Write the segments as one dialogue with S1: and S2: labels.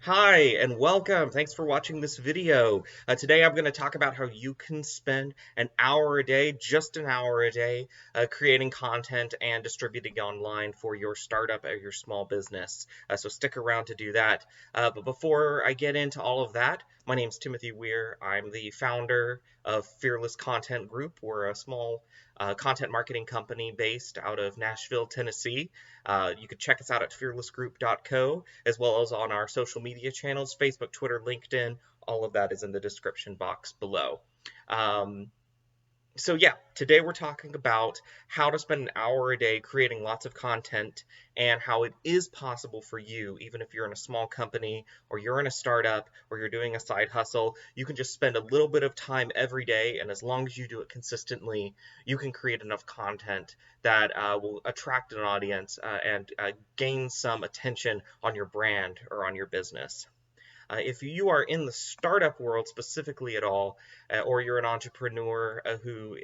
S1: Hi and welcome. Thanks for watching this video. Today I'm going to talk about how you can spend an hour a day, just an hour a day, creating content and distributing online for your startup or your small business. So stick around to do that. But before I get into all of that, my name's Timothy Wier. I'm the founder of Fearless Content Group. We're a small content marketing company based out of Nashville, Tennessee. You can check us out at fearlessgroup.co, as well as on our social media channels, Facebook, Twitter, LinkedIn. All of that is in the description box below. Um, so yeah, today we're talking about how to spend an hour a day creating lots of content and how it is possible for you, even if you're in a small company or you're in a startup or you're doing a side hustle, you can just spend a little bit of time every day, and as long as you do it consistently, you can create enough content that will attract an audience and gain some attention on your brand or on your business. If you are in the startup world specifically at all, or you're an entrepreneur who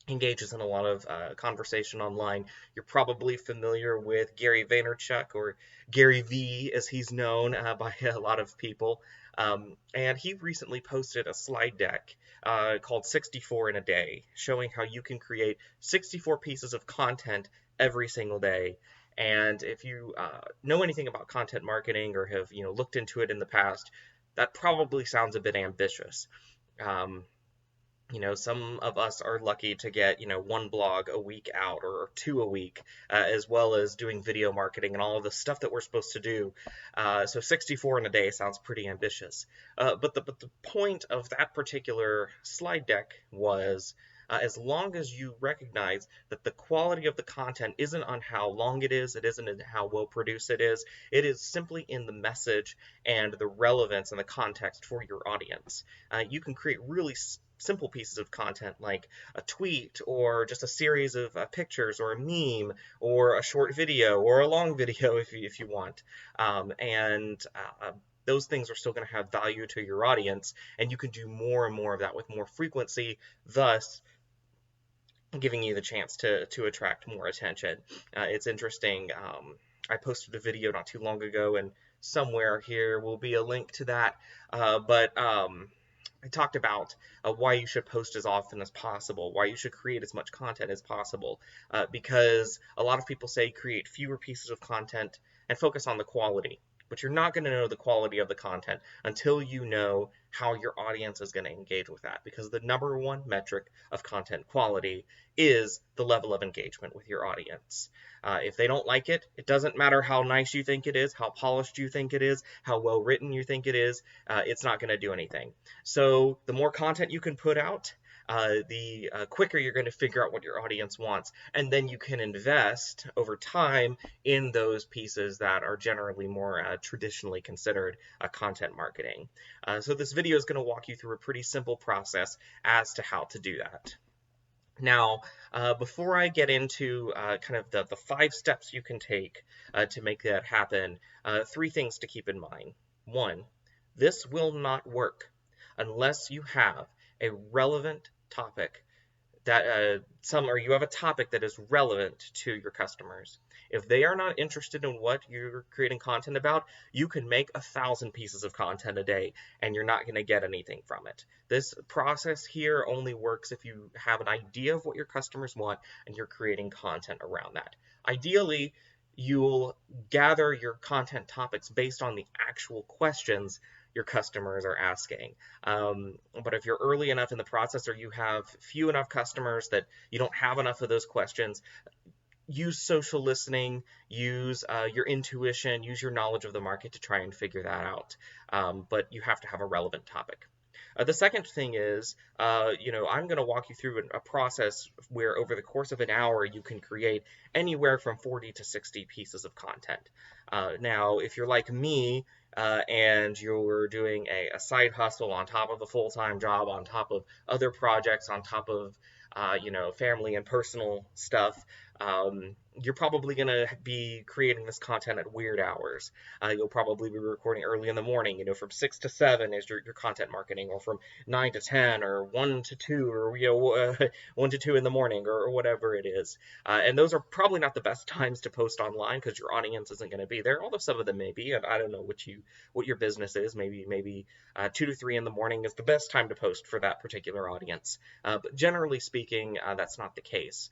S1: engages in a lot of conversation online, you're probably familiar with Gary Vaynerchuk, or Gary V as he's known by a lot of people. And he recently posted a slide deck called 64 in a day, showing how you can create 64 pieces of content every single day. And if you know anything about content marketing or have looked into it in the past, that probably sounds a bit ambitious. Um, some of us are lucky to get, one blog a week out or two a week, as well as doing video marketing and all of the stuff that we're supposed to do. So 64 in a day sounds pretty ambitious. But the point of that particular slide deck was as long as you recognize that the quality of the content isn't on how long it isn't in how well produced it is simply in the message and the relevance and the context for your audience. You can create really simple pieces of content like a tweet or just a series of pictures or a meme or a short video or a long video if you want. And those things are still going to have value to your audience, and you can do more and more of that with more frequency, thus giving you the chance to attract more attention. It's interesting. I posted a video not too long ago, and somewhere here will be a link to that. But I talked about why you should post as often as possible, why you should create as much content as possible, because a lot of people say create fewer pieces of content and focus on the quality. But you're not going to know the quality of the content until you know how your audience is going to engage with that, because the number one metric of content quality is the level of engagement with your audience. If they don't like it, it doesn't matter how nice you think it is, how polished you think it is, how well written you think it is, it's not going to do anything. So the more content you can put out, the quicker you're going to figure out what your audience wants, and then you can invest over time in those pieces that are generally more traditionally considered content marketing. So this video is going to walk you through a pretty simple process as to how to do that. Now, before I get into kind of the 5 steps you can take to make that happen, 3 things to keep in mind. 1, this will not work unless you have a relevant topic that you have a topic that is relevant to your customers. If they are not interested in what you're creating content about, you can make 1,000 pieces of content a day and you're not going to get anything from it. This process here only works if you have an idea of what your customers want and you're creating content around that. Ideally, you'll gather your content topics based on the actual questions your customers are asking. But if you're early enough in the process or you have few enough customers that you don't have enough of those questions, use social listening, use your intuition, use your knowledge of the market to try and figure that out. But you have to have a relevant topic. The second thing is, I'm going to walk you through a process where over the course of an hour, you can create anywhere from 40 to 60 pieces of content. Now, if you're like me and you're doing a side hustle on top of a full-time job, on top of other projects, on top of family and personal stuff, You're probably going to be creating this content at weird hours. You'll probably be recording early in the morning, from 6 to 7 is your content marketing, or from 9 to 10, or 1 to 2, or 1 to 2 in the morning, or whatever it is. And those are probably not the best times to post online because your audience isn't going to be there, although some of them may be. And I don't know what your business is. Maybe 2 to 3 in the morning is the best time to post for that particular audience. But generally speaking, that's not the case.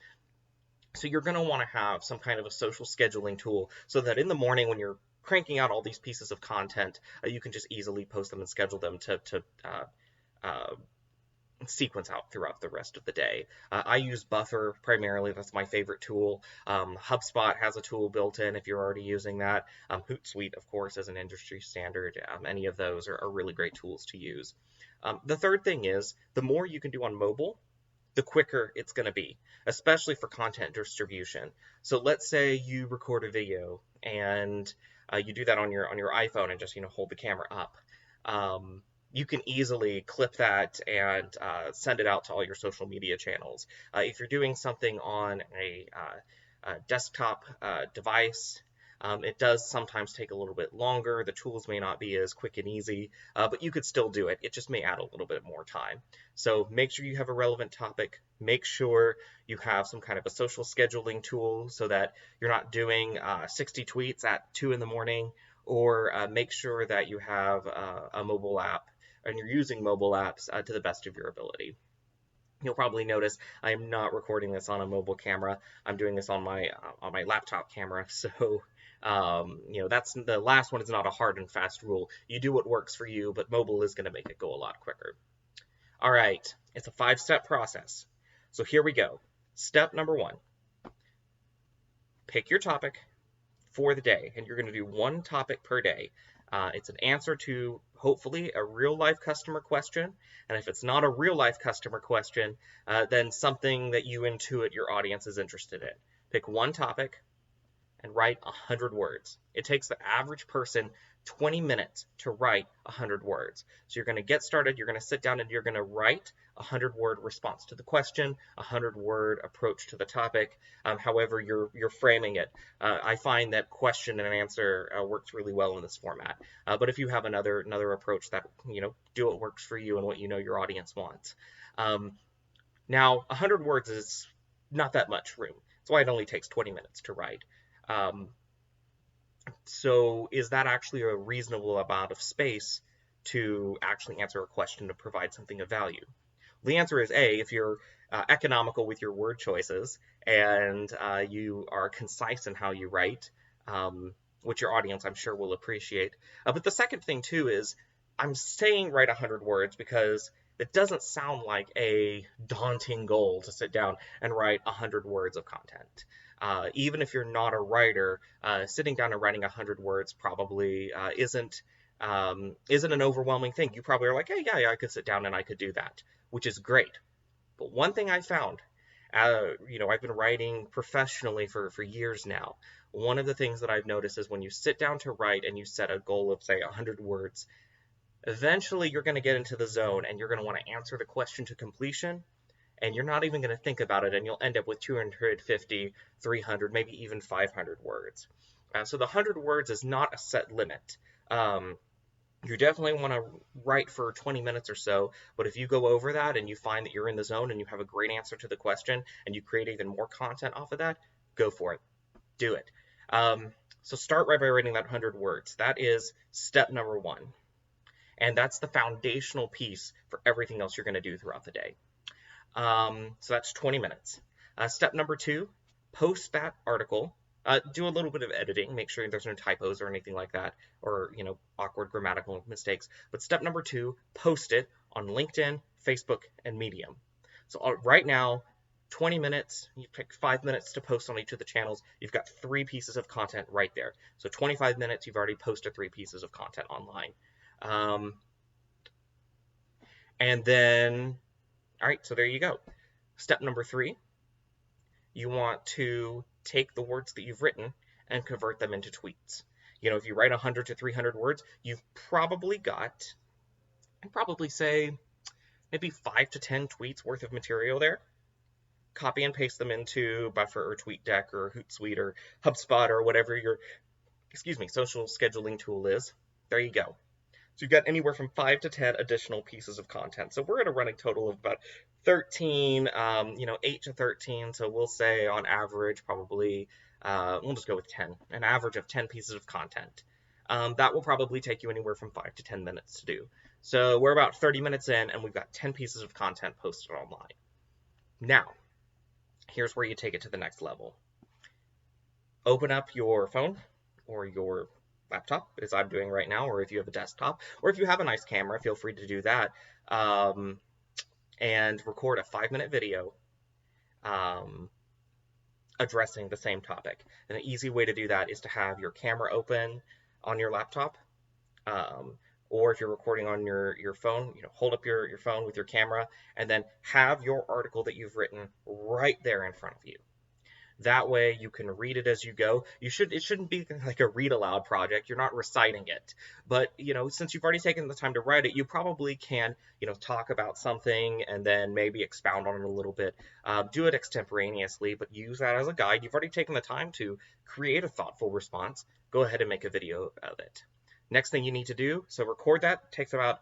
S1: So you're going to want to have some kind of a social scheduling tool so that in the morning when you're cranking out all these pieces of content, you can just easily post them and schedule them to sequence out throughout the rest of the day. I use Buffer primarily. That's my favorite tool. HubSpot has a tool built in if you're already using that. Hootsuite, of course, is an industry standard. Any of those are really great tools to use. The third thing is the more you can do on mobile, the quicker it's going to be, especially for content distribution. So let's say you record a video and you do that on your iPhone and just hold the camera up. You can easily clip that and send it out to all your social media channels. If you're doing something on a desktop device, it does sometimes take a little bit longer. The tools may not be as quick and easy, but you could still do it. It just may add a little bit more time. So make sure you have a relevant topic. Make sure you have some kind of a social scheduling tool so that you're not doing 60 tweets at 2 in the morning, or make sure that you have a mobile app and you're using mobile apps to the best of your ability. You'll probably notice I am not recording this on a mobile camera. I'm doing this on my laptop camera. So that's the last one is not a hard and fast rule. You do what works for you, but mobile is going to make it go a lot quicker. All right, it's a 5-step process. So here we go. Step number 1, pick your topic for the day, and you're going to do one topic per day. It's an answer to, hopefully, a real-life customer question. And if it's not a real-life customer question, then something that you intuit your audience is interested in. Pick one topic and write 100 words. It takes the average person 20 minutes to write 100 words. So you're going to get started, you're going to sit down, and you're going to write a 100-word response to the question, a 100-word approach to the topic, however you're framing it. I find that question and answer works really well in this format. But if you have another approach that, do what works for you and what your audience wants. Now, 100 words is not that much room. That's why it only takes 20 minutes to write. So is that actually a reasonable amount of space to actually answer a question to provide something of value? The answer is A, if you're economical with your word choices and you are concise in how you write, which your audience I'm sure will appreciate. But the second thing too is I'm saying write 100 words because it doesn't sound like a daunting goal to sit down and write 100 words of content. Even if you're not a writer, sitting down and writing 100 words probably isn't an overwhelming thing. You probably are like, hey, yeah, I could sit down and I could do that, which is great. But one thing I found, I've been writing professionally for years now. One of the things that I've noticed is when you sit down to write and you set a goal of, say, 100 words, eventually you're going to get into the zone and you're going to want to answer the question to completion. And you're not even going to think about it, and you'll end up with 250, 300, maybe even 500 words. So the 100 words is not a set limit. You definitely want to write for 20 minutes or so, but if you go over that and you find that you're in the zone and you have a great answer to the question and you create even more content off of that, go for it. Do it. So start right by writing that 100 words. That is step number 1. And that's the foundational piece for everything else you're going to do throughout the day. So that's 20 minutes. Step number 2, post that article. Do a little bit of editing, make sure there's no typos or anything like that, or awkward grammatical mistakes. But step number 2, post it on LinkedIn, Facebook, and Medium. So right now, 20 minutes, you pick 5 minutes to post on each of the channels. You've got 3 pieces of content right there. So 25 minutes, you've already posted 3 pieces of content online. And then, all right, so there you go. Step number 3, you want to take the words that you've written and convert them into tweets. If you write 100 to 300 words, you've probably got, I'd probably say, maybe 5 to 10 tweets worth of material there. copy and paste them into Buffer or TweetDeck or Hootsuite or HubSpot or whatever your, social scheduling tool is. There you go. So you've got anywhere from 5 to 10 additional pieces of content. So we're at a running total of about 13, 8 to 13. So we'll say on average, probably, we'll just go with 10, an average of 10 pieces of content. That will probably take you anywhere from 5 to 10 minutes to do. So we're about 30 minutes in, and we've got 10 pieces of content posted online. Now, here's where you take it to the next level. Open up your phone or your laptop, as I'm doing right now, or if you have a desktop, or if you have a nice camera, feel free to do that, and record a 5-minute video addressing the same topic. And an easy way to do that is to have your camera open on your laptop, or if you're recording on your phone, hold up your phone with your camera, and then have your article that you've written right there in front of you. That way you can read it as you go. It shouldn't be like a read aloud project. You're not reciting it. But, since you've already taken the time to write it, you probably can, talk about something and then maybe expound on it a little bit. Do it extemporaneously, but use that as a guide. You've already taken the time to create a thoughtful response. Go ahead and make a video of it. Next thing you need to do, so record that. It takes about,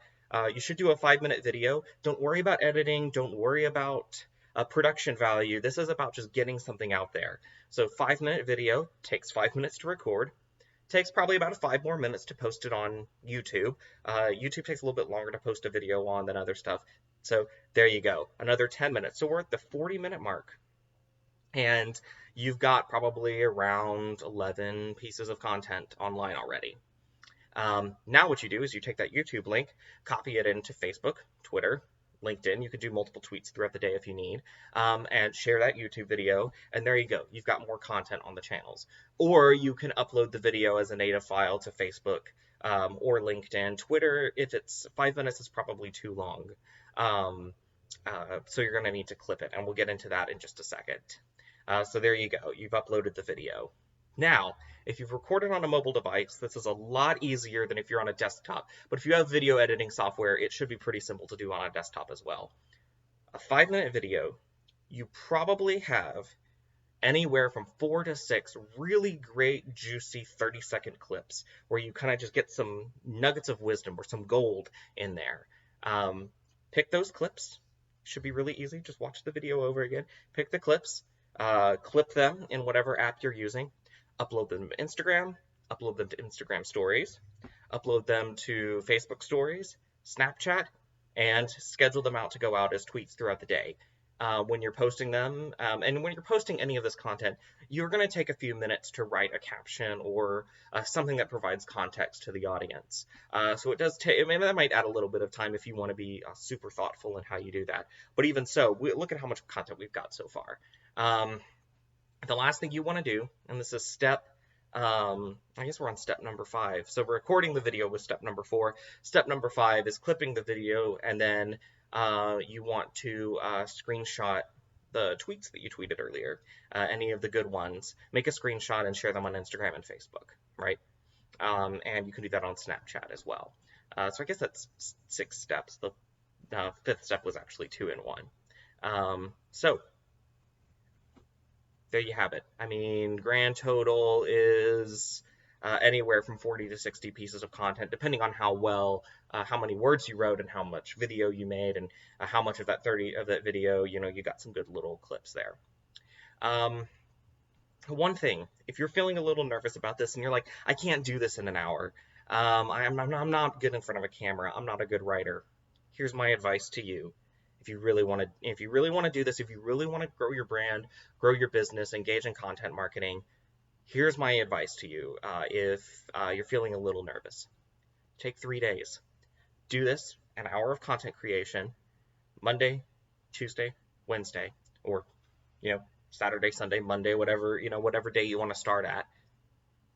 S1: you should do a 5-minute video. Don't worry about editing. Don't worry about production value. This is about just getting something out there. So 5-minute video takes 5 minutes to record, takes probably about 5 more minutes to post it on YouTube. YouTube takes a little bit longer to post a video on than other stuff. So there you go, another 10 minutes. So we're at the 40-minute mark, and you've got probably around 11 pieces of content online already. Now what you do is you take that YouTube link, copy it into Facebook, Twitter, LinkedIn. You could do multiple tweets throughout the day if you need, and share that YouTube video, and there you go. You've got more content on the channels. Or you can upload the video as a native file to Facebook or LinkedIn. Twitter, if it's 5 minutes, is probably too long. So you're going to need to clip it, and we'll get into that in just a second. So there you go. You've uploaded the video. Now, if you've recorded on a mobile device, this is a lot easier than if you're on a desktop. But if you have video editing software, it should be pretty simple to do on a desktop as well. A 5-minute video, you probably have anywhere from 4 to 6 really great, juicy 30-second clips where you kind of just get some nuggets of wisdom or some gold in there. Pick those clips. Should be really easy. Just watch the video over again. Pick the clips, clip them in whatever app you're using. Upload them to Instagram, upload them to Instagram stories, upload them to Facebook stories, Snapchat, and schedule them out to go out as tweets throughout the day. When you're posting them, and when you're posting any of this content, you're going to take a few minutes to write a caption or something that provides context to the audience. So it does take, that might add a little bit of time if you want to be super thoughtful in how you do that. But even so, look at how much content we've got so far. The last thing you want to do, and this is step, I guess we're on step number 5. So recording the video was step number 4. Step number 5 is clipping the video, and then you want to screenshot the tweets that you tweeted earlier, any of the good ones. Make a screenshot and share them on Instagram and Facebook, right? And you can do that on Snapchat as well. So I guess that's 6 steps. The 5th step was actually 2 in 1. So there you have it. I mean, grand total is anywhere from 40 to 60 pieces of content, depending on how well, how many words you wrote and how much video you made, and how much of that 30 of that video, you got some good little clips there. One thing, if you're feeling a little nervous about this and you're like, I can't do this in an hour, I'm not good in front of a camera, I'm not a good writer, here's my advice to you. If you really want to do this, if you really want to grow your brand, grow your business, engage in content marketing, here's my advice to you. If you're feeling a little nervous, take 3 days. Do this, an hour of content creation, Monday, Tuesday, Wednesday, or Saturday, Sunday, Monday, whatever day you want to start at.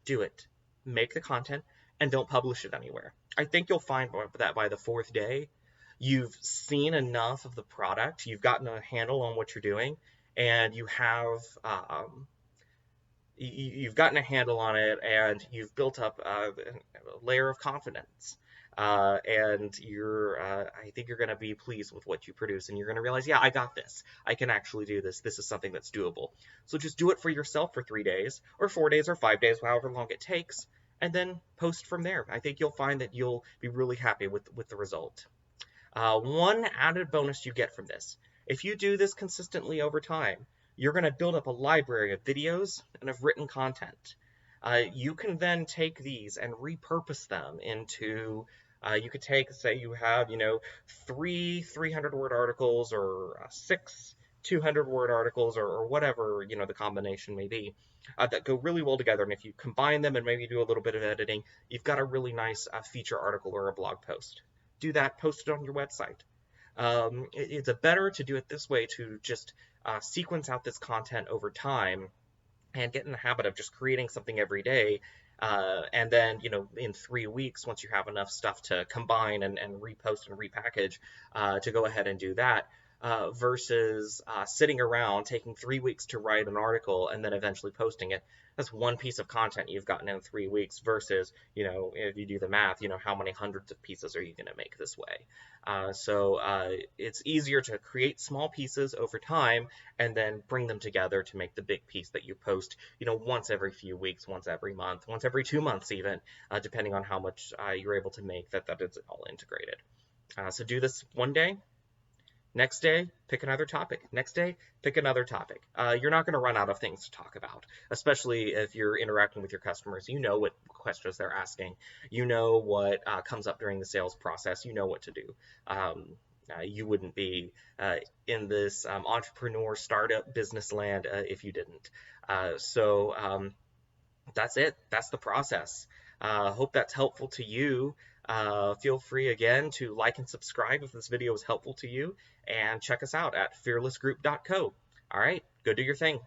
S1: Do it. Make the content and don't publish it anywhere. I think you'll find that by the 4th day, you've seen enough of the product, you've gotten a handle on what you're doing, and you have you've gotten a handle on it, and you've built up a layer of confidence. And I think you're going to be pleased with what you produce, and you're going to realize, yeah, I got this. I can actually do this. This is something that's doable. So just do it for yourself for 3 days, or 4 days, or 5 days, however long it takes, and then post from there. I think you'll find that you'll be really happy with the result. One added bonus you get from this: if you do this consistently over time, you're going to build up a library of videos and of written content. You can then take these and repurpose them into, you could take, say you have, three 300-word articles, or six 200-word articles, or whatever, the combination may be, that go really well together. And if you combine them and maybe do a little bit of editing, you've got a really nice feature article or a blog post. Do that, post it on your website. It's better to do it this way, to just sequence out this content over time and get in the habit of just creating something every day. And then, in 3 weeks, once you have enough stuff to combine and repost and repackage, to go ahead and do that, versus sitting around taking 3 weeks to write an article and then eventually posting it. That's one piece of content you've gotten in 3 weeks versus, if you do the math, how many hundreds of pieces are you going to make this way? So it's easier to create small pieces over time and then bring them together to make the big piece that you post, once every few weeks, once every month, once every 2 months even, depending on how much you're able to make, that is all integrated. So do this one day. Next day, pick another topic. Next day, pick another topic. You're not going to run out of things to talk about, especially if you're interacting with your customers. You know what questions they're asking. You know what comes up during the sales process. You know what to do. You wouldn't be in this entrepreneur startup business land if you didn't. So that's it. That's the process. Hope that's helpful to you. Feel free again to like and subscribe if this video was helpful to you, and check us out at fearlessgroup.co. All right, go do your thing.